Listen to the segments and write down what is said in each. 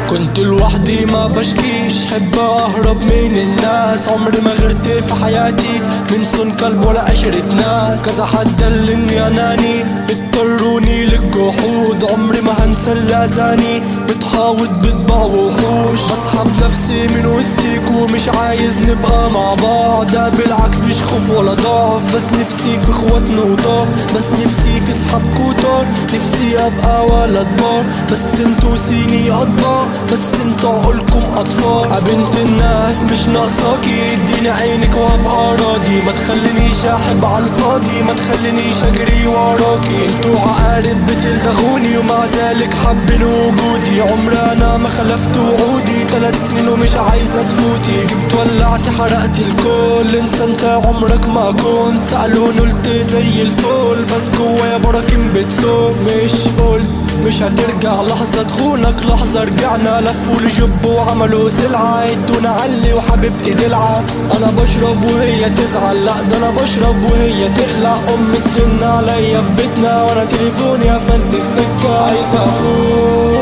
كنت لوحدي ما بشكيش، حب اهرب من الناس. عمري ما غرت في حياتي من صون كلب ولا عشرة ناس. كذا حد دلني اناني اضطروني للجحود. عمري ما هنسى اللازاني بتحاوط بطبع وحوش. بسحب نفسي من وسطيك ومش عايز نبقى مع بعض. ده بالعكس مش خوف ولا ضعف، بس نفسي في اخوات نضاف. بس نفسي في صحاب كتار، نفسي ابقى ولد بار. بس انتو سيني اطباع، بس انتو عقولكم اطفال. بنت الناس مش ناقصاكي، اديني عينك وهبقى راضي. ما تخلينيش احب على الفاضي، ما تخلينيش اجري وراكي. انتو عقارب بتلدغوني ومع ذلك حابين وجودي. عمري انا ما خلفت وعودي، 3 سنين ومش عايزة تفوتي. جبت ولعت حرقت الكل، انسى انت عمرك ما كنت. سألوني قلت زي الفل، بس جوايا براكين بتسوق. مش قلت مش هترجع لحظة تخونك لحظة، رجعنا لفوا الجب وعملوا سلعة. ادونا علي وحبيبتي دلعة. انا بشرب وهي تزعل، لا ده انا بشرب وهي تقلق. امي ترن عليا في بيتنا وانا تليفوني قفلت السكة. عايزة افوق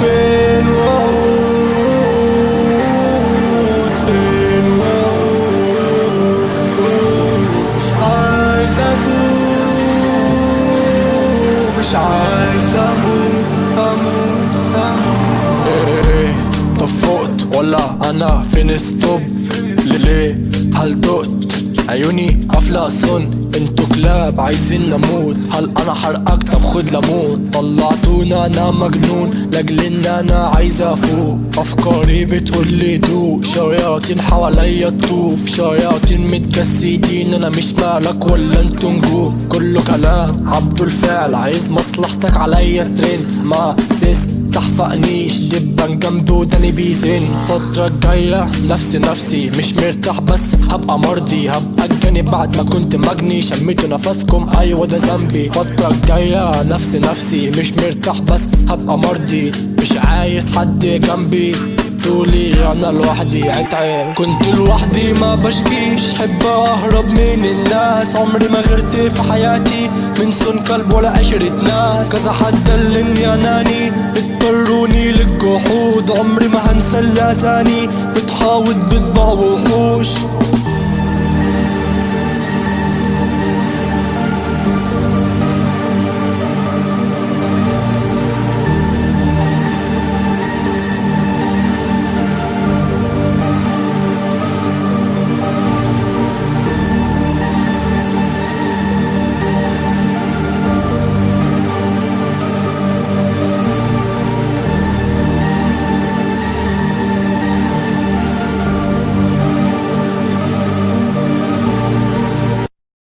فين وعود، فين وعود. عايز افوق، مش عايز اموت اموت اموت. ايه طب فقت ولا انا فين ستوب؟ ليه هل دقت عيوني قافلة صن؟ انتو كلاب عايزين نموت. هل انا حرقك؟ طب خد ليمون. طلعتونا انا مجنون لاجل ان انا عايز افوق. افكاري بتقولي دوق، شياطين حواليا تطوف. شياطين متجسدين، انا مش مالك ولا انتو نجوم. كله كلام عبدو الفعل، عايز مصلحتك عليا ترن. ما تحفقنيش دبان جنبي وداني بيزن. الفترة الجاية نفسي مش مرتاح، بس هبقى مرضي. هبقى الجاني بعد ما كنت مجني. شميتوا نفسكم ايوه ده ذنبي. الفترة الجاية نفسي مش مرتاح، بس هبقى مرضي. مش عايز حد جنبي، طولي انا لوحدي عتعب. كنت لوحدي ما بشكيش، حب اهرب من الناس. عمري ما غرت في حياتي من صون كلب ولا عشرة ناس. كذا حد دلني اناني اضطروني للجحود. عمري ما هنسى اللازاني بتحاوط بطبع وحوش.